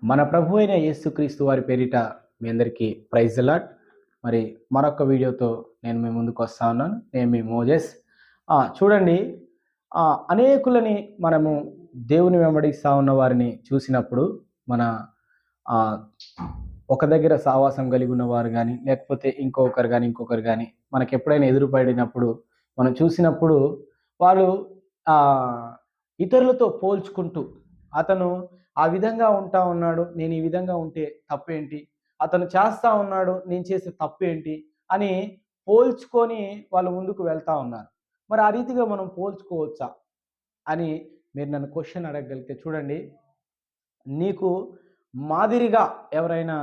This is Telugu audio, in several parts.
మన ప్రభు అయిన యేసుక్రీస్తు వారి పేరిట మీ అందరికీ ప్రైజ్ ది లార్డ్. మరి మరొక వీడియోతో నేను మీ ముందుకు వస్తా ఉన్నాను. నేను మీ మోజెస్. చూడండి, అనేకులని మనము దేవుని వెంబడిస్తా ఉన్న వారిని చూసినప్పుడు మన ఒక దగ్గర సావాసం కలిగి ఉన్నవారు కానీ, లేకపోతే ఇంకొకరు కానీ మనకి ఎప్పుడైనా ఎదురుపడినప్పుడు మనం చూసినప్పుడు వారు ఇతరులతో పోల్చుకుంటూ, అతను ఆ విధంగా ఉంటా ఉన్నాడు, నేను ఈ విధంగా ఉంటే తప్పేంటి, అతను చేస్తా ఉన్నాడు, నేను చేసే తప్పేంటి అని పోల్చుకొని వాళ్ళు ముందుకు వెళ్తా ఉన్నారు. మరి ఆ రీతిగా మనం పోల్చుకోవచ్చా అని మీరు నన్ను క్వశ్చన్ అడగగలిగితే, చూడండి, నీకు మాదిరిగా ఎవరైనా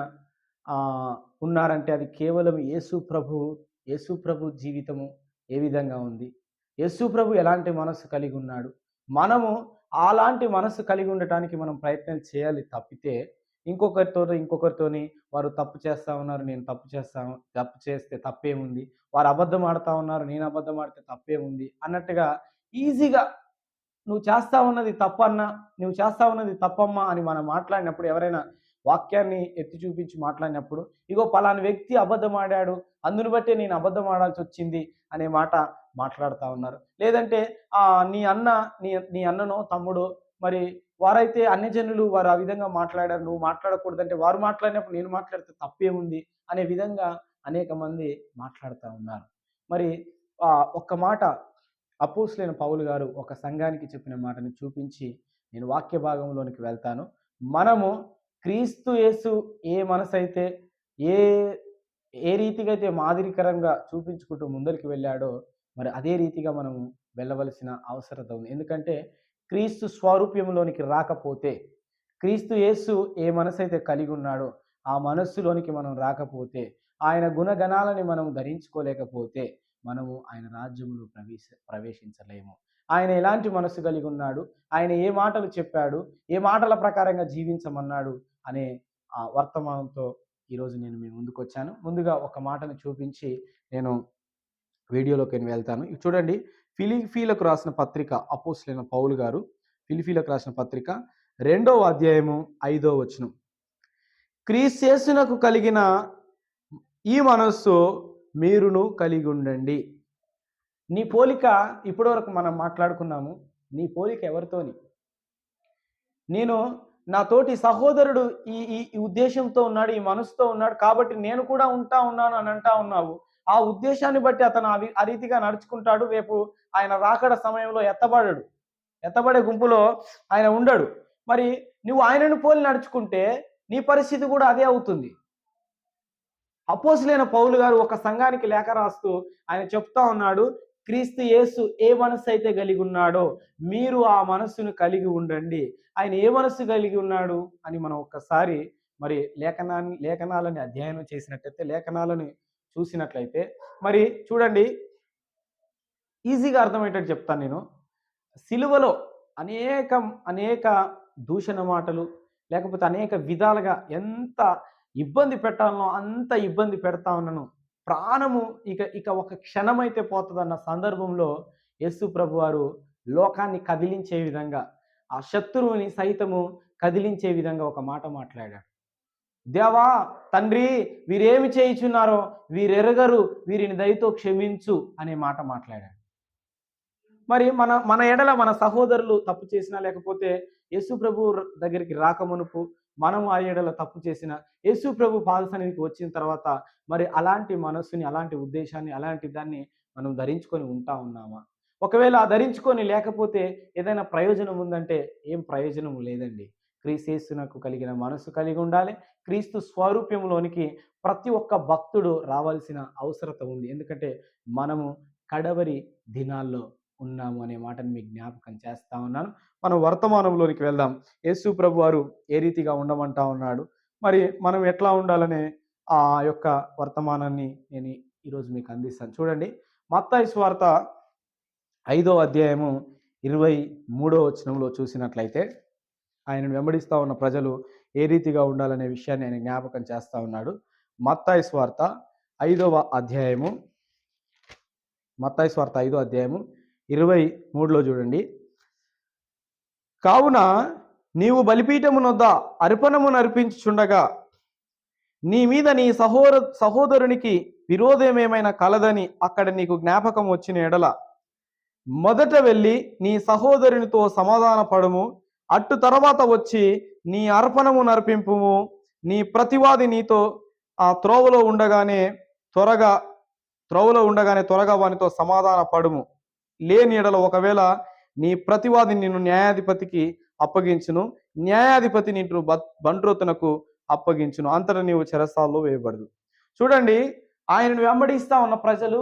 ఉన్నారంటే అది కేవలం యేసు ప్రభు జీవితము ఏ విధంగా ఉంది, యేసు ప్రభు ఎలాంటి మనసు కలిగి ఉన్నాడు, మనము అలాంటి మనసు కలిగి ఉండటానికి మనం ప్రయత్నం చేయాలి తప్పితే ఇంకొకరితోని వారు తప్పు చేస్తా ఉన్నారు, నేను తప్పు చేస్తే తప్పేముంది, వారు అబద్ధం ఆడుతా ఉన్నారు, నేను అబద్ధం ఆడితే తప్పేముంది అన్నట్టుగా ఈజీగా నువ్వు చేస్తా ఉన్నది తప్పన్నా, నువ్వు చేస్తా ఉన్నది తప్పమ్మా అని మనం మాట్లాడినప్పుడు, ఎవరైనా వాక్యాన్ని ఎత్తి చూపించి మాట్లాడినప్పుడు, ఇగో పలాని వ్యక్తి అబద్ధం ఆడాడు, అందుని బట్టే నేను అబద్ధం ఆడాల్సి వచ్చింది అనే మాట మాట్లాడుతూ ఉన్నారు. లేదంటే నీ అన్ననో తమ్ముడో, మరి వారైతే అన్యజనులు, వారు ఆ విధంగా మాట్లాడారు, నువ్వు మాట్లాడకూడదంటే వారు మాట్లాడినప్పుడు నేను మాట్లాడితే తప్పేముంది అనే విధంగా అనేక మంది మాట్లాడుతూ ఉన్నారు. మరి ఒక్క మాట అపోస్తలుడైన పౌలు గారు ఒక సంఘానికి చెప్పిన మాటని చూపించి నేను వాక్య భాగంలోనికి వెళ్తాను. మనము క్రీస్తు యేసు ఏ మనసైతే ఏ ఏ రీతిగా అయితే మాదిరికరంగా చూపించుకుంటూ ముందరికి వెళ్ళాడో, మరి అదే రీతిగా మనము వెళ్ళవలసిన అవసరత ఉంది. ఎందుకంటే క్రీస్తు స్వరూప్యంలోనికి రాకపోతే, క్రీస్తు యేసు ఏ మనసైతే కలిగి ఉన్నాడో ఆ మనస్సులోనికి మనం రాకపోతే, ఆయన గుణగణాలని మనం ధరించుకోలేకపోతే మనము ఆయన రాజ్యంలో ప్రవేశించలేము. ఆయన ఎలాంటి మనసు కలిగి ఉన్నాడు, ఆయన ఏ మాటలు చెప్పాడు, ఏ మాటల ప్రకారంగా జీవించమన్నాడు అనే వర్తమానంతో ఈరోజు నేను మీ ముందుకు వచ్చాను. ముందుగా ఒక మాటను చూపించి నేను వీడియోలోకి వెళ్తాను. చూడండి, ఫిలిప్పీలకు రాసిన పత్రిక, అపోస్తలుడైన పౌలు గారు ఫిలిప్పీలకు రాసిన పత్రిక 2వ అధ్యాయము 5వ వచనం. క్రీస్తు యేసునకు కలిగిన ఈ మనస్సు మీరును కలిగి ఉండండి. నీ పోలిక, ఇప్పటివరకు మనం మాట్లాడుకున్నాము, నీ పోలిక ఎవరితోని? నేను నా తోటి సహోదరుడు ఈ ఉద్దేశంతో ఉన్నాడు, ఈ మనసుతో ఉన్నాడు కాబట్టి నేను కూడా ఉన్నాను అని అంటా ఉన్నావు. ఆ ఉద్దేశాన్ని బట్టి అతను ఆ రీతిగా నడుచుకుంటాడు. రేపు ఆయన రాకడ సమయంలో ఎత్తబడే గుంపులో ఆయన ఉండడు. మరి నువ్వు ఆయనను పోలి నడుచుకుంటే నీ పరిస్థితి కూడా అదే అవుతుంది. అపోస్తలుడైన పౌలు గారు ఒక సంఘానికి లేఖ రాస్తూ ఆయన చెప్తా ఉన్నాడు, క్రీస్తు యేసు ఏ మనస్సు అయితే కలిగి ఉన్నాడో మీరు ఆ మనస్సును కలిగి ఉండండి. ఆయన ఏ మనస్సు కలిగి ఉన్నాడు అని మనం ఒక్కసారి మరి లేఖనాలని అధ్యయనం చేసినట్లయితే, లేఖనాలను చూసినట్లయితే, మరి చూడండి, ఈజీగా అర్థమయ్యేటట్టు చెప్తాను నేను. సిలువలో అనేక దూషణ మాటలు, లేకపోతే అనేక విధాలుగా ఎంత ఇబ్బంది పెట్టాలనో అంత ఇబ్బంది పెడతా ఉన్నాను. ప్రాణము ఇక ఒక క్షణమైతే పోతుందన్న సందర్భంలో యేసు ప్రభు వారు లోకాన్ని కదిలించే విధంగా, ఆ శత్రువుని సైతము కదిలించే విధంగా ఒక మాట మాట్లాడాడు. దేవా, తండ్రి, వీరేమి చేయుచున్నారో వీరెరగరు, వీరిని దయతో క్షమించు అనే మాట మాట్లాడాడు. మరి మన ఎడల మన సహోదరులు తప్పు చేసినా, లేకపోతే యేసు ప్రభు దగ్గరికి రాకమునుపు మనము ఆ ఎడల తప్పు చేసిన, యేసు ప్రభు పాద సన్నిధికి వచ్చిన తర్వాత మరి అలాంటి మనస్సుని, అలాంటి ఉద్దేశాన్ని, అలాంటి దాన్ని మనం ధరించుకొని ఉన్నామా? ఒకవేళ ధరించుకొని లేకపోతే ఏదైనా ప్రయోజనం ఉందంటే ఏం ప్రయోజనం లేదండి. క్రీస్తు యేసునకు కలిగిన మనసు కలిగి ఉండాలి. క్రీస్తు స్వరూప్యంలోనికి ప్రతి ఒక్క భక్తుడు రావాల్సిన అవసరత ఉంది. ఎందుకంటే మనము కడవరి దినాల్లో ఉన్నాము అనే మాటను మీకు జ్ఞాపకం చేస్తా ఉన్నాను. మనం వర్తమానంలోనికి వెళ్దాం. యేసు ప్రభు వారు ఏ రీతిగా ఉండమంటా ఉన్నాడు, మరి మనం ఎట్లా ఉండాలనే ఆ యొక్క వర్తమానాన్ని నేను ఈరోజు మీకు అందిస్తాను. చూడండి, మత్తయి సువార్త 5వ అధ్యాయము 23వ వచనంలో చూసినట్లయితే, ఆయనను వెంబడిస్తా ఉన్న ప్రజలు ఏ రీతిగా ఉండాలనే విషయాన్ని ఆయన జ్ఞాపకం చేస్తా ఉన్నాడు. మత్తయి సువార్త 5వ అధ్యాయము 23లో చూడండి. కావున నీవు బలిపీఠమునొద్ద అర్పణమును అర్పించుచుండగా నీ మీద నీ సహోదరునికి విరోధమేమైనా కలదని అక్కడ నీకు జ్ఞాపకం వచ్చిన ఎడల మొదట వెళ్ళి నీ సహోదరునితో సమాధాన పడుము, అట్టు తర్వాత వచ్చి నీ అర్పణము నర్పింపుము. నీ ప్రతివాది నీతో ఆ త్రోవలో ఉండగానే త్వరగా వానితో సమాధాన పడుము. లేని ఎడల ఒకవేళ నీ ప్రతివాది నిన్ను న్యాయాధిపతికి అప్పగించును, న్యాయాధిపతి నిన్ను బంట్రోతునకు అప్పగించును, అంతటా నీవు చెరసాల్లో వేయబడదు. చూడండి, ఆయనను వెంబడిస్తా ఉన్న ప్రజలు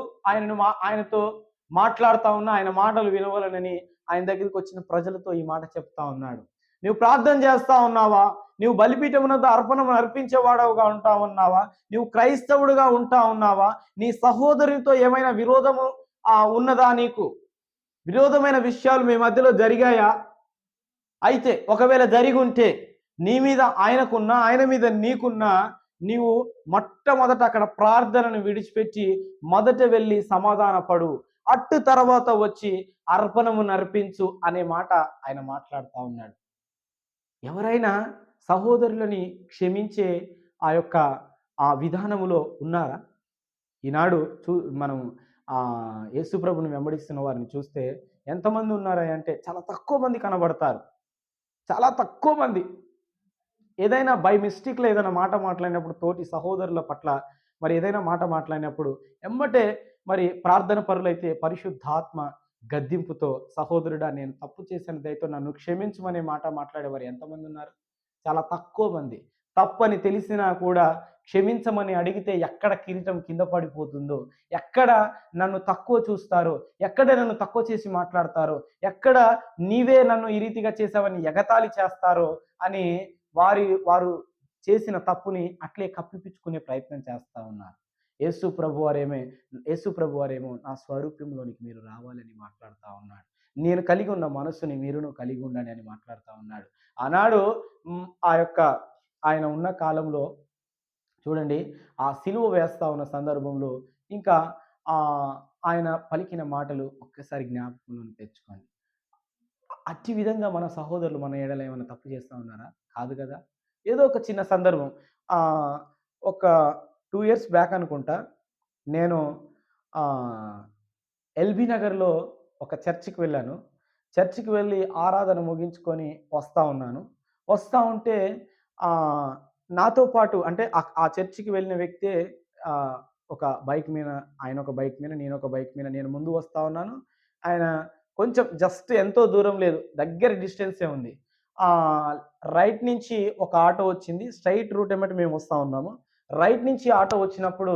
ఆయనతో మాట్లాడుతూ ఉన్న, ఆయన మాటలు వినవలనని ఆయన దగ్గరికి వచ్చిన ప్రజలతో ఈ మాట చెప్తా ఉన్నాడు. నువ్వు ప్రార్థన చేస్తా ఉన్నావా? నువ్వు బలిపీఠమునొద్ద అర్పణను అర్పించేవాడవుగా ఉంటా ఉన్నావా? నువ్వు క్రైస్తవుడుగా ఉంటా ఉన్నావా? నీ సహోదరునితో ఏమైనా విరోధము ఉన్నదా? నీకు విరోధమైన విషయాలు మీ మధ్యలో జరిగాయా? అయితే ఒకవేళ జరిగి ఉంటే నీ మీద ఆయనకున్నా, ఆయన మీద నీకున్నా, నీవు మొట్టమొదట అక్కడ ప్రార్థనను విడిచిపెట్టి మొదట వెళ్ళి సమాధాన పడు, అట్టు తర్వాత వచ్చి అర్పణము నర్పించు అనే మాట ఆయన మాట్లాడుతూ ఉన్నాడు. ఎవరైనా సహోదరులని క్షమించే ఆ విధానములో ఉన్నారా? ఈనాడు మనం యేసు ప్రభుని వెంబడిస్తున్న వారిని చూస్తే ఎంతమంది ఉన్నారా అంటే చాలా తక్కువ మంది కనబడతారు. చాలా తక్కువ మంది. ఏదైనా బై మిస్టేక్లో ఏదైనా మాట మాట్లాడినప్పుడు తోటి సహోదరుల పట్ల మరి ఏదైనా మాట మాట్లాడినప్పుడు ఎమ్మటే మరి ప్రార్థన పరులైతే పరిశుద్ధాత్మ గద్దింపుతో, సహోదరుడా నేను తప్పు చేసిన దయతో నన్ను క్షమించమనే మాట మాట్లాడేవారు ఎంతమంది ఉన్నారు? చాలా తక్కువ మంది. తప్పని తెలిసినా కూడా క్షమించమని అడిగితే ఎక్కడ కిరీటం కింద పడిపోతుందో, ఎక్కడ నన్ను తక్కువ చూస్తారో, ఎక్కడ నన్ను తక్కువ చేసి మాట్లాడతారో, ఎక్కడ నీవే నన్ను ఈ రీతిగా చేసావని ఎగతాళి చేస్తారో అని వారు చేసిన తప్పుని అట్లే కప్పిపుచ్చుకునే ప్రయత్నం చేస్తా ఉన్నారు. యేసు ప్రభువారేమో నా స్వరూపంలోనికి మీరు రావాలని మాట్లాడుతూ ఉన్నాడు. నేను కలిగి ఉన్న మనస్సుని మీరును కలిగి ఉండండి అని మాట్లాడుతూ ఉన్నాడు. ఆనాడు ఆయన ఉన్న కాలంలో చూడండి, ఆ సిలువ వేస్తా ఉన్న సందర్భంలో ఇంకా ఆయన పలికిన మాటలు ఒక్కసారి జ్ఞాపకంలో తెచ్చుకోండి. అట్టి విధంగా మన సహోదరులు మన ఎడల ఏమైనా తప్పు చేస్తూ ఉన్నారా? కాదు కదా. ఏదో ఒక చిన్న సందర్భం, ఒక 2 ఇయర్స్ బ్యాక్ అనుకుంటా, నేను ఎల్బీ నగర్లో ఒక చర్చికి వెళ్ళాను. చర్చికి వెళ్ళి ఆరాధన ముగించుకొని వస్తూ ఉన్నాను. వస్తూ ఉంటే నాతో పాటు అంటే ఆ చర్చికి వెళ్ళిన వ్యక్తే ఒక బైక్ మీద, ఆయన ఒక బైక్ మీద, నేను ఒక బైక్ మీద, నేను ముందు వస్తూ ఉన్నాను. ఆయన కొంచెం జస్ట్ ఎంతో దూరం లేదు, దగ్గర డిస్టెన్సే ఉంది. రైట్ నుంచి ఒక ఆటో వచ్చింది. స్ట్రైట్ రూట్ ఎమ్మటి మేము వస్తూ ఉన్నాము. రైట్ నుంచి ఆటో వచ్చినప్పుడు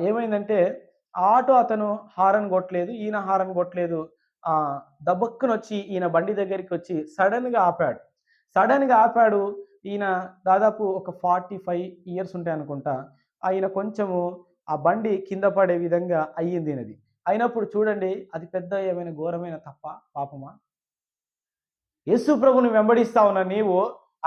ఏమైందంటే ఆటో అతను హారన్ కొట్టలేదు, ఈయన హారన్ కొట్టలేదు. దబక్కునొచ్చి ఈయన బండి దగ్గరికి వచ్చి సడన్‌గా ఆపాడు. ఈయన దాదాపు ఒక 45 ఇయర్స్ ఉంటాయి అనుకుంటా. ఆయన కొంచెము ఆ బండి కింద పడే విధంగా అయ్యింది. అయినప్పుడు చూడండి, అది పెద్ద ఏమైనా ఘోరమైన తప్పా? పాపమా? యేసు ప్రభుని వెంబడిస్తా ఉన్న నీవు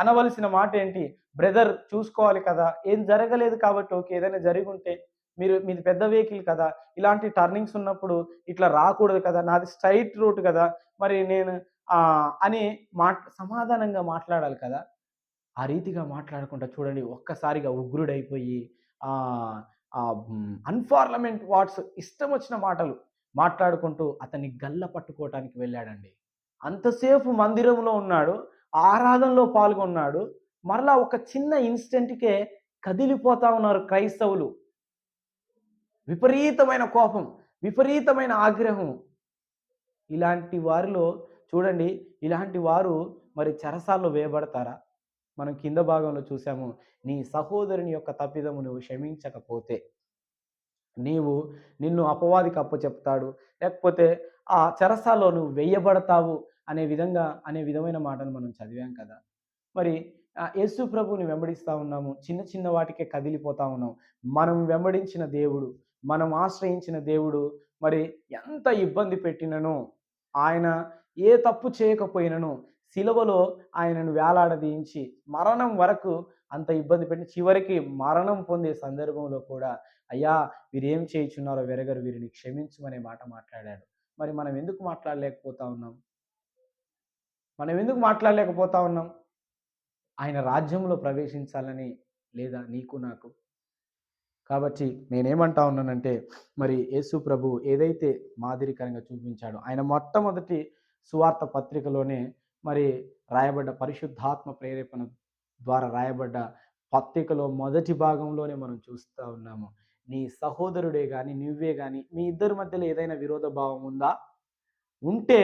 అనవలసిన మాట ఏంటి? బ్రదర్ చూసుకోవాలి కదా, ఏం జరగలేదు కాబట్టి ఓకే. ఏదైనా జరిగి ఉంటే మీది పెద్ద వెహికల్ కదా, ఇలాంటి టర్నింగ్స్ ఉన్నప్పుడు ఇట్లా రాకూడదు కదా, నాది స్ట్రైట్ రూట్ కదా, మరి నేను అని సమాధానంగా మాట్లాడాలి కదా. ఆ రీతిగా మాట్లాడకుండా చూడండి, ఒక్కసారిగా ఉగ్రుడైపోయి అన్‌పార్లమెంట్ వర్డ్స్, ఇష్టం వచ్చిన మాటలు మాట్లాడుకుంటూ అతన్ని గల్ల పట్టుకోవటానికి వెళ్ళాడండి. అంతసేపు మందిరంలో ఉన్నాడు, ఆరాధనలో పాల్గొన్నాడు. మరలా ఒక చిన్న ఇన్సిడెంట్‌కే కదిలిపోతా ఉన్నారు క్రైస్తవులు. విపరీతమైన కోపం, విపరీతమైన ఆగ్రహం. ఇలాంటి వారిలో చూడండి, ఇలాంటి వారు మరి చెరసాల్లో వేయబడతారా? మనం కింద భాగంలో చూసాము, నీ సహోదరుని యొక్క తప్పిదము నువ్వు క్షమించకపోతే నిన్ను అపవాదికి అప్పచెప్తాడు, లేకపోతే ఆ చెరసాల్లో నువ్వు వేయబడతావు అనే విధమైన మాటను మనం చదివాం కదా. మరి యేసు ప్రభువుని వెంబడిస్తా ఉన్నాము, చిన్న చిన్న వాటికే కదిలిపోతా ఉన్నాం. మనం వెంబడించిన దేవుడు, మనం ఆశ్రయించిన దేవుడు మరి ఎంత ఇబ్బంది పెట్టినను, ఆయన ఏ తప్పు చేయకపోయినను సిలువలో ఆయనను వేలాడదీయించి మరణం వరకు అంత ఇబ్బంది పెట్టి చివరికి మరణం పొందే సందర్భంలో కూడా అయ్యా వీరేం చేయుచున్నారో వెరగరు, వీరిని క్షమించమనే మాట మాట్లాడాడు. మరి మనం ఎందుకు మాట్లాడలేకపోతా ఉన్నాం? మనం ఎందుకు మాట్లాడలేకపోతా ఉన్నాం? ఆయన రాజ్యంలో ప్రవేశించాలని లేదా నీకు నాకు? కాబట్టి నేనేమంటా ఉన్నానంటే, మరి యేసు ప్రభువు ఏదైతే మాదిరికరంగా చూపించాడో, ఆయన మొట్టమొదటి సువార్త పత్రికలోనే మరి రాయబడ్డ పరిశుద్ధాత్మ ప్రేరేపణ ద్వారా రాయబడ్డ పత్రికలో మొదటి భాగంలోనే మనం చూస్తా ఉన్నాము. నీ సహోదరుడే గాని, నువ్వే గాని, మీ ఇద్దరి మధ్యలో ఏదైనా విరోధ భావం ఉందా? ఉంటే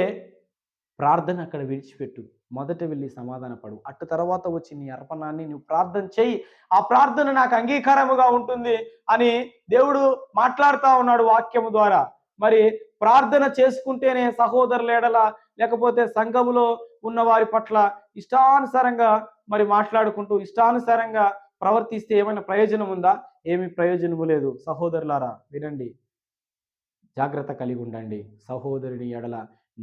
ప్రార్థన అక్కడ విడిచిపెట్టు. మొదట వెళ్లి సమాధానపడు. అటు తర్వాత వచ్చి నీ అర్పణాన్ని నువ్వు ప్రార్థన చెయ్యి. ఆ ప్రార్థన నాకు అంగీకారముగా ఉంటుంది అని దేవుడు మాట్లాడుతా ఉన్నాడు వాక్యము ద్వారా. మరి ప్రార్థన చేసుకుంటేనే సహోదరుల ఎడల లేకపోతే సంఘములో ఉన్న వారి పట్ల ఇష్టానుసారంగా మరి మాట్లాడుకుంటూ ఇష్టానుసారంగా ప్రవర్తిస్తే ఏమైనా ప్రయోజనం ఉందా? ఏమి ప్రయోజనము లేదు. సహోదరులారా వినండి. జాగ్రత్త కలిగి ఉండండి. సహోదరుని ఎడల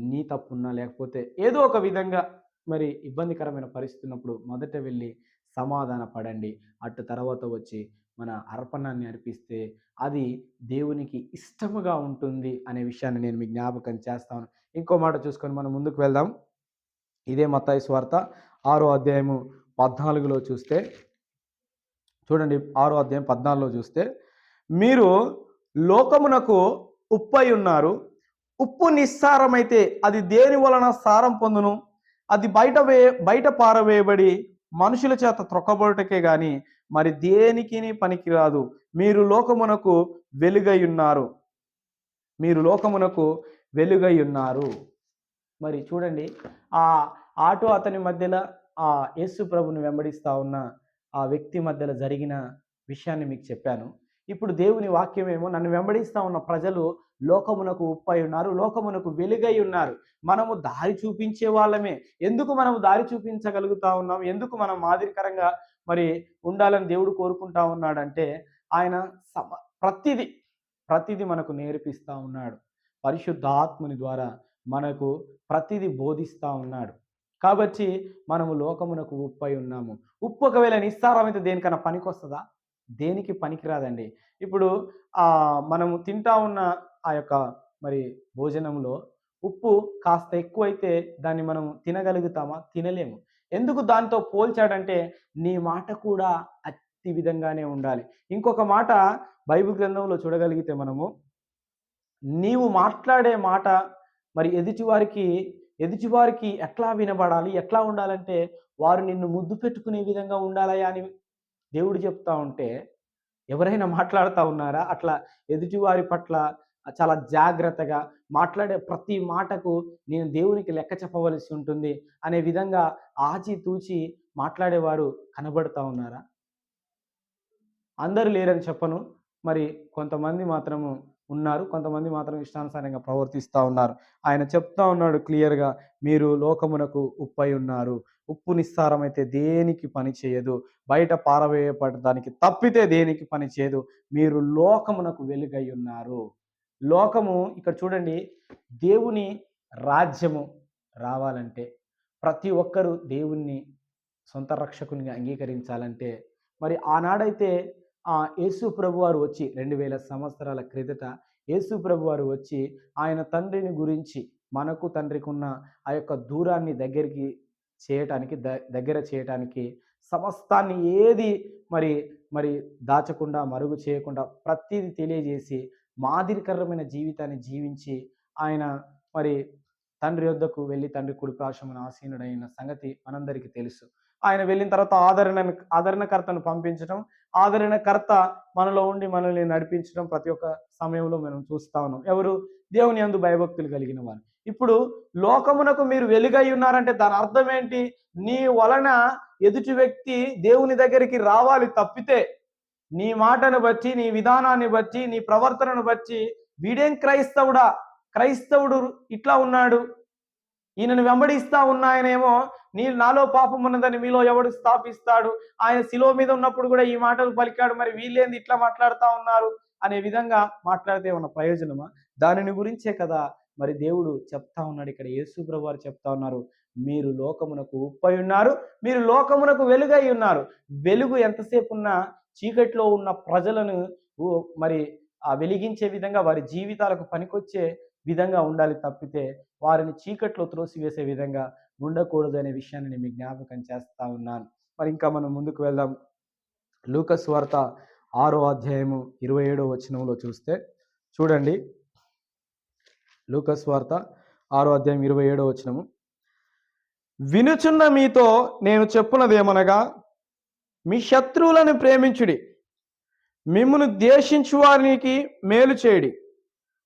నీ తప్పున్నా లేకపోతే ఏదో ఒక విధంగా మరి ఇబ్బందికరమైన పరిస్థితి ఉన్నప్పుడు మొదట వెళ్ళి సమాధాన పడండి. అటు తర్వాత వచ్చి మన అర్పణాన్ని అర్పిస్తే అది దేవునికి ఇష్టముగా ఉంటుంది అనే విషయాన్ని నేను మీకు జ్ఞాపకం చేస్తాను. ఇంకో మాట చూసుకొని మనం ముందుకు వెళ్దాం. ఇదే మత్తయి సువార్త 6వ అధ్యాయము 14లో చూస్తే చూడండి, 6వ అధ్యాయం 14లో చూస్తే, మీరు లోకమునకు ఉప్పై ఉన్నారు. ఉప్పు నిస్సారమైతే అది దేని వలన సారం పొందును? అది బయట పారవేయబడి మనుషుల చేత త్రొక్కబడుటకే గాని మరి దేనికిని పనికిరాదు. మీరు లోకమునకు వెలుగై ఉన్నారు. మీరు లోకమునకు వెలుగై ఉన్నారు. మరి చూడండి, ఆ ఆటో అతని మధ్యలో ఆ యేసు ప్రభుని వెంబడిస్తా ఉన్న ఆ వ్యక్తి మధ్యలో జరిగిన విషయాన్ని మీకు చెప్పాను. ఇప్పుడు దేవుని వాక్యమేమో నన్ను వెంబడిస్తా ఉన్న ప్రజలు లోకమునకు ఉప్పై ఉన్నారు, లోకమునకు వెలుగై ఉన్నారు. మనము దారి చూపించే వాళ్ళమే. ఎందుకు మనము దారి చూపించగలుగుతా ఉన్నాం? ఎందుకు మనం మాదిరికరంగా మరి ఉండాలని దేవుడు కోరుకుంటా ఉన్నాడంటే, ఆయన ప్రతిదీ ప్రతిదీ మనకు నేర్పిస్తా ఉన్నాడు. పరిశుద్ధాత్ముని ద్వారా మనకు ప్రతిదీ బోధిస్తా ఉన్నాడు. కాబట్టి మనము లోకమునకు ఉప్పై ఉన్నాము. ఉప్పు ఒకవేళ నిస్సారమైతే దేనికన్నా పనికొస్తదా? దేనికి పనికిరాదండి. ఇప్పుడు మనము తింటా ఉన్న ఆ యొక్క మరి భోజనంలో ఉప్పు కాస్త ఎక్కువైతే దాన్ని మనం తినగలుగుతామా? తినలేము. ఎందుకు దాంతో పోల్చాడంటే, నీ మాట కూడా అట్టి విధంగానే ఉండాలి. ఇంకొక మాట బైబిల్ గ్రంథంలో చూడగలిగితే మనము, నీవు మాట్లాడే మాట మరి ఎదుటివారికి ఎట్లా వినబడాలి? ఎట్లా ఉండాలంటే, వారు నిన్ను ముద్దు పెట్టుకునే విధంగా ఉండాలయ్యా అని దేవుడు చెప్తా ఉంటే, ఎవరైనా మాట్లాడుతా ఉన్నారా? అట్లా ఎదుటివారి పట్ల చాలా జాగ్రత్తగా మాట్లాడే ప్రతి మాటకు నేను దేవునికి లెక్క చెప్పవలసి ఉంటుంది అనే విధంగా ఆచితూచి మాట్లాడేవారు కనబడుతా ఉన్నారా? అందరూ లేరని చెప్పను. మరి కొంతమంది మాత్రము ఉన్నారు. కొంతమంది మాత్రం ఇష్టానుసారంగా ప్రవర్తిస్తా ఉన్నారు. ఆయన చెప్తా ఉన్నాడు క్లియర్‌గా, మీరు లోకమునకు ఉప్పై ఉన్నారు. ఉప్పు నిస్సారమైతే దేనికి పని చేయదు. బయట పారవేయబడడానికి తప్పితే దేనికి పని చేయదు. మీరు లోకమునకు వెలుగై ఉన్నారు. లోకము ఇక్కడ చూడండి, దేవుని రాజ్యము రావాలంటే ప్రతి ఒక్కరు దేవుణ్ణి సొంత రక్షకునిగా అంగీకరించాలంటే మరి ఆనాడైతే యేసు ప్రభువారు వచ్చి 2000 సంవత్సరాల క్రిందట యేసు ప్రభువారు వచ్చి ఆయన తండ్రిని గురించి మనకు తండ్రికి ఉన్న ఆ యొక్క దూరాన్ని దగ్గర చేయటానికి సమస్తాన్ని ఏది మరి మరి దాచకుండా మరుగు చేయకుండా ప్రతిదీ తెలియజేసి మాదిరికరమైన జీవితాన్ని జీవించి ఆయన మరి తండ్రి యొద్దకు వెళ్ళి తండ్రి కుడి పార్శ్వమున ఆసీనుడైన సంగతి మనందరికీ తెలుసు. ఆయన వెళ్ళిన తర్వాత ఆదరణకర్తను పంపించడం, ఆదరణకర్త మనలో ఉండి మనల్ని నడిపించడం ప్రతి ఒక్క సమయంలో మనం చూస్తా ఉన్నాం. ఎవరు? దేవుని యందు భయభక్తులు కలిగిన వారు. ఇప్పుడు లోకమునకు మీరు వెలుగై ఉన్నారంటే దాని అర్థం ఏంటి? నీ వలన ఎదుటి వ్యక్తి దేవుని దగ్గరికి రావాలి తప్పితే, నీ మాటను బట్టి, నీ విధానాన్ని బట్టి, నీ ప్రవర్తనను బట్టి వీడేం క్రైస్తవుడా? క్రైస్తవుడు ఇట్లా ఉన్నాడు, ఈయనను వెంబడిస్తా ఉన్న ఆయనేమో నాలో పాపం ఉన్నదని మీలో ఎవడు స్థాపిస్తాడు? ఆయన శిలువ మీద ఉన్నప్పుడు కూడా ఈ మాటలు పలికాడు, మరి వీళ్ళేంది ఇట్లా మాట్లాడుతా ఉన్నారు అనే విధంగా మాట్లాడితే ఉన్న ప్రయోజనమా? దానిని గురించే కదా మరి దేవుడు చెప్తా ఉన్నాడు. ఇక్కడ యేసు ప్రభువారు చెప్తా ఉన్నారు, మీరు లోకమునకు ఉప్పై ఉన్నారు, మీరు లోకమునకు వెలుగై ఉన్నారు. వెలుగు ఎంతసేపు ఉన్నా చీకట్లో ఉన్న ప్రజలను మరి వెలిగించే విధంగా వారి జీవితాలకు పనికొచ్చే విధంగా ఉండాలి తప్పితే వారిని చీకట్లో త్రోసివేసే విధంగా ఉండకూడదు అనే విషయాన్ని నేను మీకు జ్ఞాపకం చేస్తా ఉన్నాను. మరి ఇంకా మనం ముందుకు వెళ్దాం. లూకా సువార్త 6వ అధ్యాయము 27వ వచనంలో చూస్తే చూడండి. లూకా సువార్త 6వ అధ్యాయం 27వ వచనము. వినుచున్న మీతో నేను చెప్పున్నదేమనగా, మీ శత్రువులను ప్రేమించుడి, మిమ్మును ద్వేషించు వారికి మేలు చేయుడి,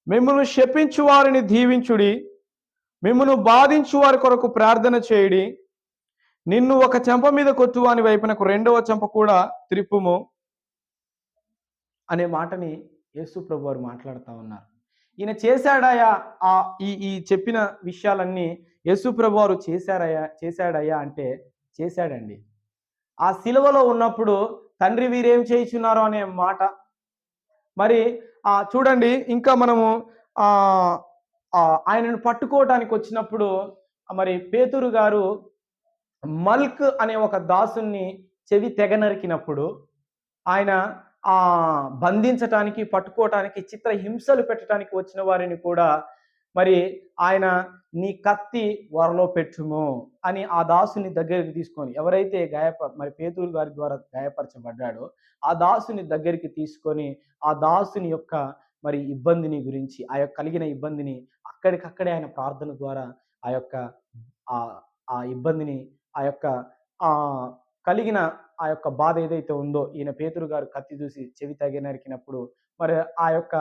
మిమ్మును శపించు వారిని దీవించుడి, మిమ్మును బాధించు వారి కొరకు ప్రార్థన చేయుడి, నిన్ను ఒక చెంప మీద కొట్టువాని వైపునకు రెండవ చెంప కూడా త్రిప్పుము అనే మాటని యేసు ప్రభు వారు మాట్లాడుతూ ఉన్నారు. ఈయన చేశాడయ్యా, ఆ ఈ చెప్పిన విషయాలన్నీ యేసు ప్రభు వారు చేశాడయ్యా అంటే చేశాడండి. ఆ సిలువలో ఉన్నప్పుడు తండ్రి వీరేం చేయుచున్నారు అనే మాట. మరి చూడండి, ఇంకా మనము ఆయనను పట్టుకోవటానికి వచ్చినప్పుడు మరి పేతురు గారు మల్క్ అనే ఒక దాసుని చెవి తెగ నరికినప్పుడు ఆయన బంధించటానికి, పట్టుకోవటానికి, చిత్ర హింసలు పెట్టడానికి వచ్చిన వారిని కూడా మరి ఆయన నీ కత్తి వరలో పెట్టుము అని ఆ దాసుని దగ్గరికి తీసుకొని, ఎవరైతే మరి పేతురు గారి ద్వారా గాయపరచబడ్డాడో ఆ దాసుని దగ్గరికి తీసుకొని ఆ దాసుని యొక్క మరి ఇబ్బందిని గురించి, ఆ యొక్క కలిగిన ఇబ్బందిని అక్కడికక్కడే ఆయన ప్రార్థన ద్వారా ఆ యొక్క ఆ ఇబ్బందిని, ఆ యొక్క కలిగిన ఆ యొక్క బాధ ఏదైతే ఉందో, ఈయన పేతురు గారు కత్తి చూసి చెవి తెగ నరికినప్పుడు మరి ఆ యొక్క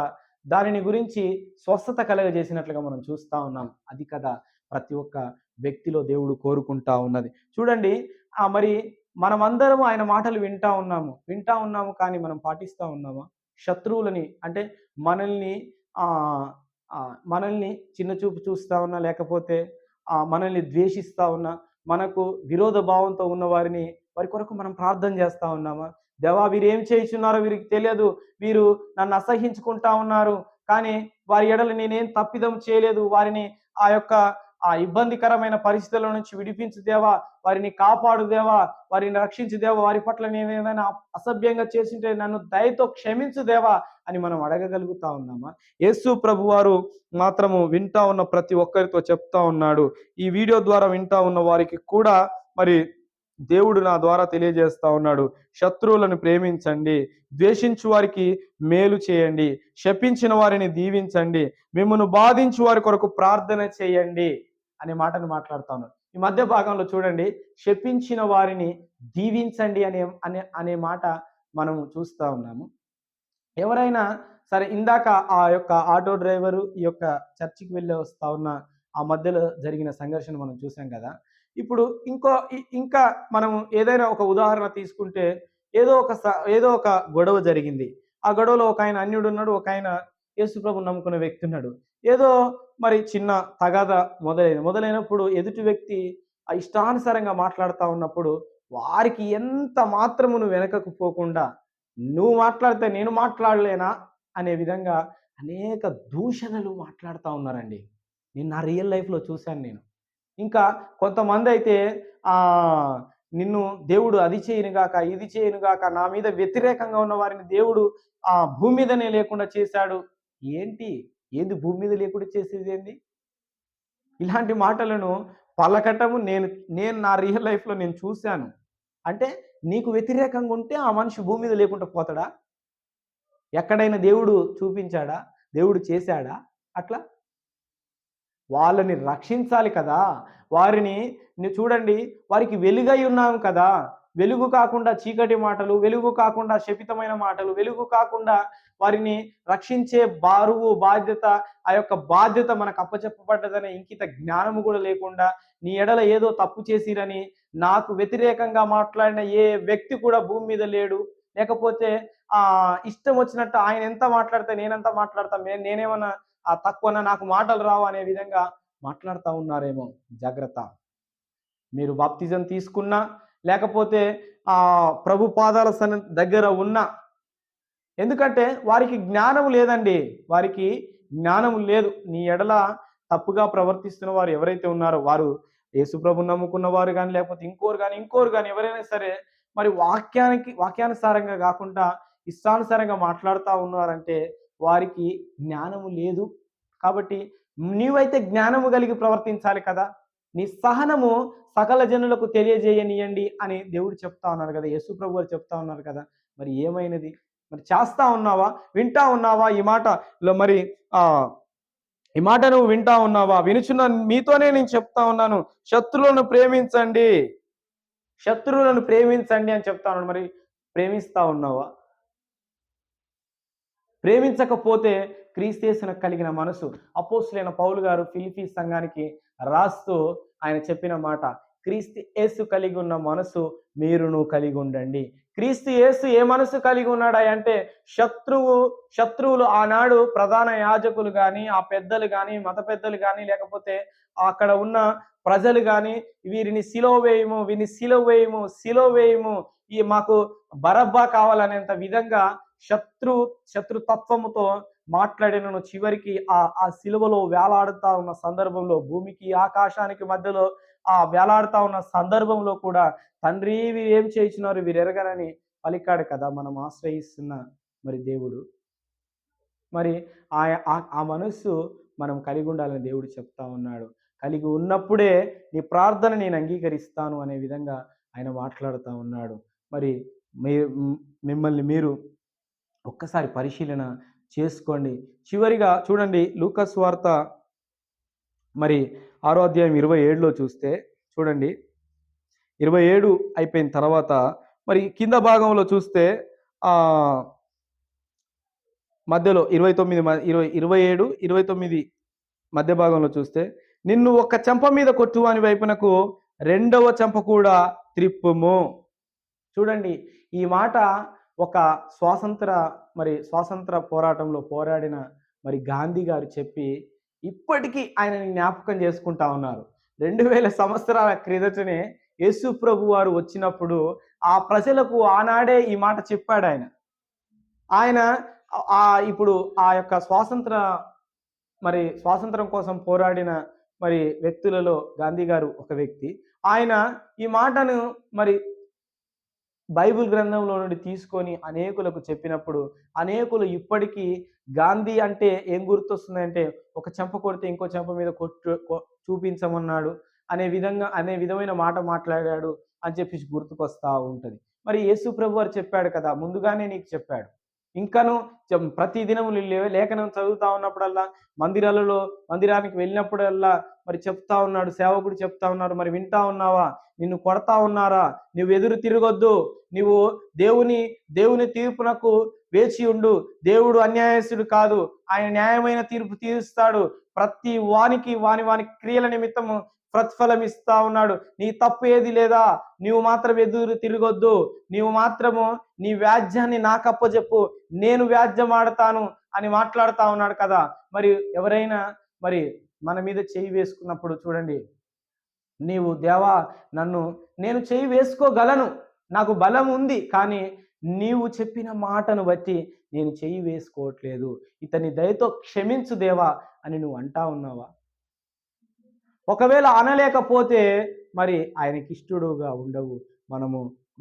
దానిని గురించి స్వస్థత కలగజేసినట్లుగా మనం చూస్తా ఉన్నాం. అది కదా ప్రతి ఒక్క వ్యక్తిలో దేవుడు కోరుకుంటా ఉన్నది. చూడండి, మరి మనమందరం ఆయన మాటలు వింటా ఉన్నాము కానీ మనం పాటిస్తా ఉన్నామా? శత్రువులని అంటే మనల్ని చిన్న చూపు చూస్తా ఉన్నా, లేకపోతే మనల్ని ద్వేషిస్తా ఉన్నా, మనకు విరోధ భావంతో ఉన్న వారి కొరకు మనం ప్రార్థన చేస్తా ఉన్నామా? దేవా, వీరు ఏం చేయుచున్నారో వీరికి తెలియదు, వీరు నన్ను అసహించుకుంటా ఉన్నారు, కానీ వారి ఎడల నేనేం తప్పిదం చేయలేదు, వారిని ఆ ఇబ్బందికరమైన పరిస్థితుల నుంచి విడిపించు దేవా, వారిని కాపాడు దేవా, వారిని రక్షించు దేవా, వారి పట్ల నేను ఏమైనా అసభ్యంగా చేసింటే నన్ను దయతో క్షమించు దేవా అని మనం అడగగలుగుతా ఉన్నామా? యేసు ప్రభు వారు మాత్రము వింటా ఉన్న ప్రతి ఒక్కరితో చెప్తా ఉన్నాడు. ఈ వీడియో ద్వారా వింటా ఉన్న వారికి కూడా మరి దేవుడు నా ద్వారా తెలియజేస్తా ఉన్నాడు. శత్రువులను ప్రేమించండి, ద్వేషించు వారికి మేలు చేయండి, శపించిన వారిని దీవించండి, మిమ్మల్ని బాధించు వారి కొరకు ప్రార్థన చేయండి అనే మాటను మాట్లాడుతాను. ఈ మధ్య భాగంలో చూడండి, శపించిన వారిని దీవించండి అనే మాట మనం చూస్తా ఉన్నాము. ఎవరైనా సరే, ఇందాక ఆ యొక్క ఆటో డ్రైవరు ఈ యొక్క చర్చికి వెళ్ళి వస్తా ఉన్న ఆ మధ్యలో జరిగిన సంఘర్షణ మనం చూసాం కదా. ఇప్పుడు ఇంకా మనము ఏదైనా ఒక ఉదాహరణ తీసుకుంటే, ఏదో ఒక గొడవ జరిగింది. ఆ గొడవలో ఒక ఆయన అన్యుడు ఉన్నాడు, ఒక ఆయన యేసుప్రభుని నమ్ముకున్న వ్యక్తి ఉన్నాడు. ఏదో మరి చిన్న తగాద మొదలైనప్పుడు ఎదుటి వ్యక్తి ఇష్టానుసారంగా మాట్లాడుతూ ఉన్నప్పుడు వారికి ఎంత మాత్రము నువ్వు వెనకకు పోకుండా, నువ్వు మాట్లాడితే నేను మాట్లాడలేనా అనే విధంగా అనేక దూషణలు మాట్లాడుతూ ఉన్నారండి. నేను నా రియల్ లైఫ్లో చూశాను నేను. ఇంకా కొంతమంది అయితే నిన్ను దేవుడు అది చేయనుగాక, ఇది చేయనుగాక, నా మీద వ్యతిరేకంగా ఉన్న వారిని దేవుడు భూమి మీదనే లేకుండా చేశాడు. ఏది భూమి మీద లేకుండా చేసేది ఏంది? ఇలాంటి మాటలను పలకటము నేను నా రియల్ లైఫ్లో నేను చూశాను. అంటే నీకు వ్యతిరేకంగా ఉంటే ఆ మనిషి భూమి మీద లేకుండా పోతాడా? ఎక్కడైనా దేవుడు చూపించాడా? దేవుడు చేశాడా అట్లా? వాళ్ళని రక్షించాలి కదా. వారిని చూడండి, వారికి వెలుగై ఉన్నాం కదా. వెలుగు కాకుండా చీకటి మాటలు, వెలుగు కాకుండా శపితమైన మాటలు, వెలుగు కాకుండా వారిని రక్షించే బాధ్యత, ఆ యొక్క బాధ్యత మనకు అప్పచెప్పబడ్డదనే ఇంకిత జ్ఞానము కూడా లేకుండా, నీ ఎడల ఏదో తప్పు చేసిరని నాకు వ్యతిరేకంగా మాట్లాడిన ఏ వ్యక్తి కూడా భూమి మీద లేడు. లేకపోతే ఇష్టం వచ్చినట్టు ఆయన ఎంత మాట్లాడితే నేనంతా మాట్లాడతా, నేనేమన్నా తక్కువన్నా, నాకు మాటలు రావు అనే విధంగా మాట్లాడుతూ ఉన్నారేమో. జాగ్రత్త. మీరు బాప్తిజం తీసుకున్నా, లేకపోతే ప్రభు పాదాల దగ్గర ఉన్నా, ఎందుకంటే వారికి జ్ఞానము లేదండి. వారికి జ్ఞానము లేదు. నీ ఎడల తప్పుగా ప్రవర్తిస్తున్న వారు ఎవరైతే ఉన్నారో, వారు యేసుప్రభుని నమ్ముకున్న వారు కానీ, లేకపోతే ఇంకోరు కానీ ఎవరైనా సరే, మరి వాక్యానుసారంగా కాకుండా ఇష్టానుసారంగా మాట్లాడుతూ ఉన్నారంటే వారికి జ్ఞానము లేదు. కాబట్టి నీవైతే జ్ఞానము కలిగి ప్రవర్తించాలి కదా. నీ సహనము సకల జనులకు తెలియజేయనియండి అని దేవుడు చెప్తా ఉన్నాడు కదా, యేసు ప్రభు వారు చెప్తా ఉన్నారు కదా. మరి ఏమైనది? మరి చేస్తా ఉన్నావా? వింటా ఉన్నావా? మరి ఆ ఈ మాట నువ్వు వింటా ఉన్నావా? వినుచున్న మీతోనే నేను చెప్తా ఉన్నాను, శత్రువులను ప్రేమించండి, శత్రువులను ప్రేమించండి అని చెప్తా ఉన్నాడు. మరి ప్రేమిస్తా ఉన్నావా? ప్రేమించకపోతే క్రీస్తేసునకు కలిగిన మనసు. అపోస్తులైన పౌలు గారు ఫిలిప్పీ సంఘానికి రాస్తూ ఆయన చెప్పిన మాట, క్రీస్తు యేసు కలిగి ఉన్న మనసు మీరును కలిగి ఉండండి. క్రీస్తు యేసు ఏ మనసు కలిగి ఉన్నాడా అంటే, శత్రువులు ఆనాడు ప్రధాన యాజకులు కానీ, ఆ పెద్దలు కానీ, మత పెద్దలు కానీ, లేకపోతే అక్కడ ఉన్న ప్రజలు కానీ, వీరిని సిలువ వేయము, వీరిని సిలువ వేయము, సిలువ వేయము, ఈ మాకు బరబ్బా కావాలనేంత విధంగా శత్రుతత్వముతో మాట్లాడినను. చివరికి ఆ సిలువలో వేలాడుతా ఉన్న సందర్భంలో, భూమికి ఆకాశానికి మధ్యలో ఆ వేలాడుతా ఉన్న సందర్భంలో కూడా, తండ్రి వీరు ఏం చేయించున్నారు వీరు ఎరగనని పలికాడు కదా మనం ఆశ్రయిస్తున్న మరి దేవుడు. మరి ఆ మనస్సు మనం కలిగి ఉండాలని దేవుడు చెప్తా ఉన్నాడు. కలిగి ఉన్నప్పుడే నీ ప్రార్థన నేను అంగీకరిస్తాను అనే విధంగా ఆయన మాట్లాడుతూ ఉన్నాడు. మరి మిమ్మల్ని మీరు ఒక్కసారి పరిశీలన చేసుకోండి. చివరిగా చూడండి, లూకా సువార్త మరి 6వ అధ్యాయం 27లో చూస్తే చూడండి, 27 అయిపోయిన తర్వాత మరి కింద భాగంలో చూస్తే మధ్యలో 27, 29 మధ్య భాగంలో చూస్తే, నిన్ను ఒక్క చెంప మీద కొట్టు అని వైపునకు రెండవ చెంప కూడా త్రిప్పుము. చూడండి, ఈ మాట ఒక స్వాతంత్ర పోరాటంలో పోరాడిన మరి గాంధీ గారు చెప్పి ఇప్పటికీ ఆయనని జ్ఞాపకం చేసుకుంటా ఉన్నారు. 2000 సంవత్సరాల క్రిందటనే యేసు ప్రభు వారు వచ్చినప్పుడు ఆ ప్రజలకు ఆనాడే ఈ మాట చెప్పాడు ఆయన. ఇప్పుడు ఆ యొక్క స్వాతంత్రం కోసం పోరాడిన మరి వ్యక్తులలో గాంధీ గారు ఒక వ్యక్తి. ఆయన ఈ మాటను మరి బైబిల్ గ్రంథంలో నుండి తీసుకొని అనేకులకు చెప్పినప్పుడు, అనేకులు ఇప్పటికీ గాంధీ అంటే ఏం గుర్తొస్తుందంటే, ఒక చెంప కొడితే ఇంకో చెంప మీద చూపించమన్నాడు అనే విధమైన మాట మాట్లాడాడు అని చెప్పేసి గుర్తుకొస్తా ఉంటది. మరి యేసు ప్రభు వారు చెప్పాడు కదా, ముందుగానే నీకు చెప్పాడు. ఇంకను ప్రతి దినము లేఖనం చదువుతా ఉన్నప్పుడల్లా, మందిరానికి వెళ్ళినప్పుడల్లా మరి చెప్తా ఉన్నాడు, సేవకుడు చెప్తా ఉన్నారు. మరి వింటా ఉన్నావా? నిన్ను కొడతా ఉన్నారా? నువ్వు ఎదురు తిరగొద్దు, నువ్వు దేవుని తీర్పునకు వేచి ఉండు. దేవుడు అన్యాయస్తుడు కాదు, ఆయన న్యాయమైన తీర్పు తీరుస్తాడు. ప్రతి వాని క్రియల నిమిత్తము ప్రతిఫలం ఇస్తా ఉన్నాడు. నీ తప్పు ఏది లేదా, నీవు మాత్రం ఎదురు తిరగొద్దు, నీవు మాత్రము నీ వ్యాజ్యాన్ని నాకు అప్పచెప్పు, నేను వ్యాజ్యం ఆడతాను అని మాట్లాడుతా ఉన్నాడు కదా. మరి ఎవరైనా మరి మన మీద చేయి వేసుకున్నప్పుడు చూడండి, నీవు దేవా నేను చేయి వేసుకోగలను, నాకు బలం ఉంది, కానీ నీవు చెప్పిన మాటను బట్టి నేను చేయి వేసుకోవట్లేదు, ఇతని దయతో క్షమించు దేవా అని నువ్వు అంటా ఉన్నావా? ఒకవేళ అనలేకపోతే మరి ఆయనకి ఇష్టడుగా ఉండవు.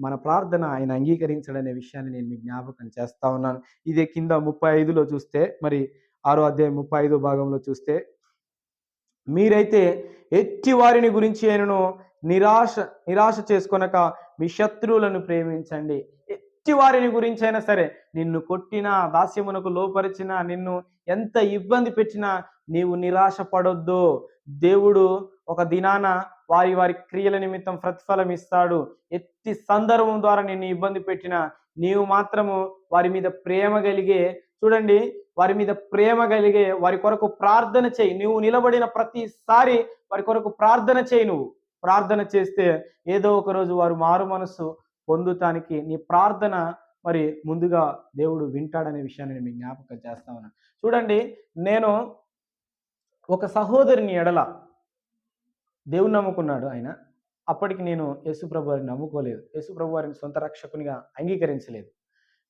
మన ప్రార్థన ఆయన అంగీకరించడనే విషయాన్ని నేను మీకు జ్ఞాపకం చేస్తా ఉన్నాను. ఇదే కింద 35లో చూస్తే, మరి 6వ అధ్యాయం 35వ భాగంలో చూస్తే, మీరైతే ఎట్టి వారిని గురించి ఆయనను నిరాశ చేసుకొనక మీ శత్రువులను ప్రేమించండి. ఎట్టి వారిని గురించి అయినా సరే, నిన్ను కొట్టినా, దాస్యమునకు లోపరిచినా, నిన్ను ఎంత ఇబ్బంది పెట్టినా నీవు నిరాశ పడొద్దు. దేవుడు ఒక దినాన వారి క్రియల నిమిత్తం ప్రతిఫలం ఇస్తాడు. ఎట్టి సందర్భం ద్వారా నిన్ను ఇబ్బంది పెట్టినా నీవు మాత్రము వారి మీద ప్రేమ కలిగే, చూడండి, వారి మీద ప్రేమ కలిగే వారి కొరకు ప్రార్థన చేయి. నువ్వు నిలబడిన ప్రతిసారి వారి కొరకు ప్రార్థన చేయి. నువ్వు ప్రార్థన చేస్తే ఏదో ఒక రోజు వారు మారు మనస్సు పొందుతానికి నీ ప్రార్థన మరి ముందుగా దేవుడు వింటాడనే విషయాన్ని నేను జ్ఞాపకం చేస్తా ఉన్నాను. చూడండి, నేను ఒక సహోదరుని ఎడల దేవుని నమ్ముకున్నాడు ఆయన. అప్పటికి నేను యేసుప్రభు వారిని నమ్ముకోలేదు, యేసుప్రభు వారిని సొంత రక్షకునిగా అంగీకరించలేదు.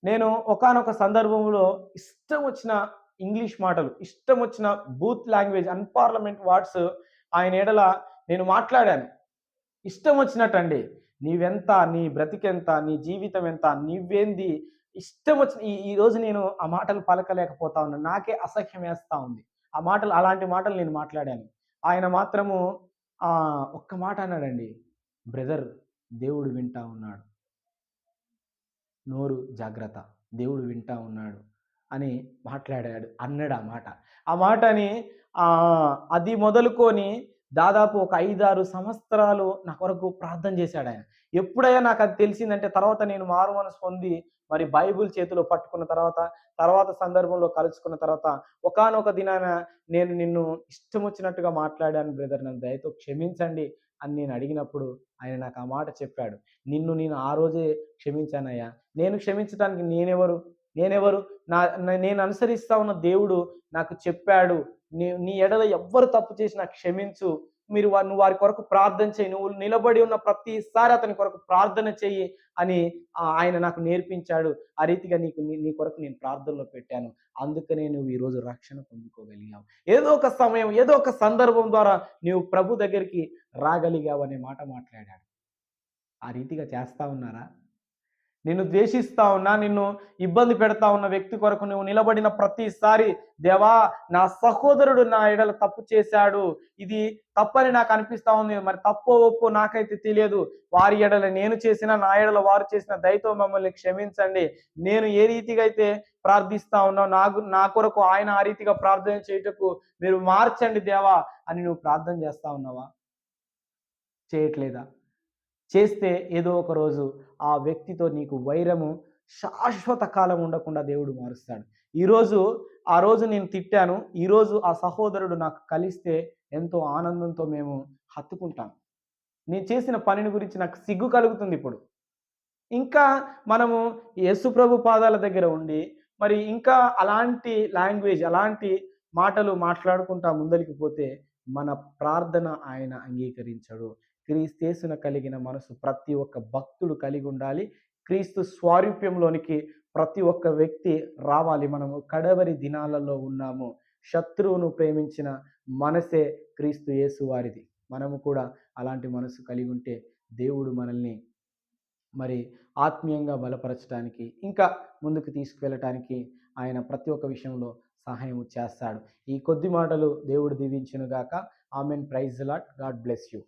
నేను ఒకానొక సందర్భంలో ఇష్టం వచ్చిన ఇంగ్లీష్ మాటలు, ఇష్టం వచ్చిన బూత్ లాంగ్వేజ్, అన్పార్లమెంట్ వర్డ్స్ ఆయన ఎడల నేను మాట్లాడాను. ఇష్టం వచ్చినట్టండి. నీవెంత, నీ బ్రతికెంత, నీ జీవితం ఎంత, నీవేంది, ఇష్టం వచ్చిన ఈరోజు నేను ఆ మాటలు పలకలేకపోతా ఉన్నాను. నాకే అసహ్యం వేస్తా ఉంది. అలాంటి మాటలు నేను మాట్లాడాను. ఆయన మాత్రము ఒక్క మాట అన్నాడండి. బ్రదర్, దేవుడు వింటా ఉన్నాడు. నోరు జాగ్రత్త. దేవుడు వింటా ఉన్నాడు అని అన్నాడు ఆ మాట. ఆ మాటని అది మొదలుకొని దాదాపు ఒక 5, 6 సంవత్సరాలు నా కొరకు ప్రార్థన చేశాడాయన. ఎప్పుడైనా నాకది తెలిసిందంటే తర్వాత నేను మారుమనసు పొంది మరి బైబిల్ చేతిలో పట్టుకున్న తర్వాత సందర్భంలో కలుసుకున్న తర్వాత ఒకానొక దినాన నేను నిన్ను ఇష్టమొచ్చినట్టుగా మాట్లాడాను బ్రదర్, నన్ను దయతో క్షమించండి అని నేను అడిగినప్పుడు ఆయన నాకు ఆ మాట చెప్పాడు. నిన్ను నేను ఆ రోజే క్షమించానయ్యా. నేను క్షమించటానికి నేనెవరు? నేను అనుసరిస్తా ఉన్న దేవుడు నాకు చెప్పాడు. నీ ఎడల ఎవ్వరు తప్పు చేసినా క్షమించు. నువ్వు వారి కొరకు ప్రార్థన చెయ్యి. నువ్వు నిలబడి ఉన్న ప్రతిసారి అతని కొరకు ప్రార్థన చెయ్యి అని ఆయన నాకు నేర్పించాడు. ఆ రీతిగా నీ కొరకు నేను ప్రార్థనలో పెట్టాను. అందుకనే నువ్వు ఈరోజు రక్షణ పొందుకోగలిగావు. ఏదో ఒక సమయం, ఏదో ఒక సందర్భం ద్వారా నీవు ప్రభు దగ్గరికి రాగలిగావు అనే మాట మాట్లాడాడు. ఆ రీతిగా చేస్తా ఉన్నారా? నిన్ను ద్వేషిస్తా ఉన్నా, నిన్ను ఇబ్బంది పెడతా ఉన్న వ్యక్తి కొరకు నువ్వు నిలబడిన ప్రతిసారి, దేవా నా సహోదరుడు నా ఎడల తప్పు చేశాడు, ఇది తప్పని నాకు అనిపిస్తా ఉంది, మరి తప్పో ఒప్పో నాకైతే తెలియదు, వారి ఎడల నేను చేసిన, నా ఎడల వారు చేసిన, దయతో మమ్మల్ని క్షమించండి, నేను ఏ రీతిగా అయితే ప్రార్థిస్తా ఉన్నావు నా కొరకు ఆయన ఆ రీతిగా ప్రార్థన చేయుటకు మీరు మార్చండి దేవా అని నువ్వు ప్రార్థన చేస్తా ఉన్నావా? చేయట్లేదా? చేస్తే ఏదో ఒక రోజు ఆ వ్యక్తితో నీకు వైరము శాశ్వత కాలం ఉండకుండా దేవుడు మారుస్తాడు. ఈరోజు ఆ రోజు నేను తిట్టాను. ఈరోజు ఆ సహోదరుడు నాకు కలిస్తే ఎంతో ఆనందంతో మేము హత్తుకుంటాం. నేను చేసిన పనిని గురించి నాకు సిగ్గు కలుగుతుందిప్పుడు. ఇంకా మనము యేసు ప్రభు పాదాల దగ్గర ఉండి, మరి ఇంకా అలాంటి లాంగ్వేజ్, అలాంటి మాటలు మాట్లాడుకుంటా ముందరికి పోతే, మన ప్రార్థన ఆయన అంగీకరించడు. క్రీస్తేసున కలిగిన మనసు ప్రతి ఒక్క భక్తుడు కలిగుండాలి. క్రీస్తు స్వారూప్యంలోనికి ప్రతి ఒక్క వ్యక్తి రావాలి. మనము కడవరి దినాలలో ఉన్నాము. శత్రువును ప్రేమించిన మనసే క్రీస్తు యేసు వారిది. మనము కూడా అలాంటి మనసు కలిగుంటే దేవుడు మనల్ని మరి ఆత్మీయంగా బలపరచటానికి, ఇంకా ముందుకు తీసుకువెళ్ళటానికి ఆయన ప్రతి ఒక్క విషయంలో సహాయం చేస్తాడు. ఈ కొద్ది మాటలు దేవుడు దీవించునుగాక. Amen. Praise the lord. God bless you.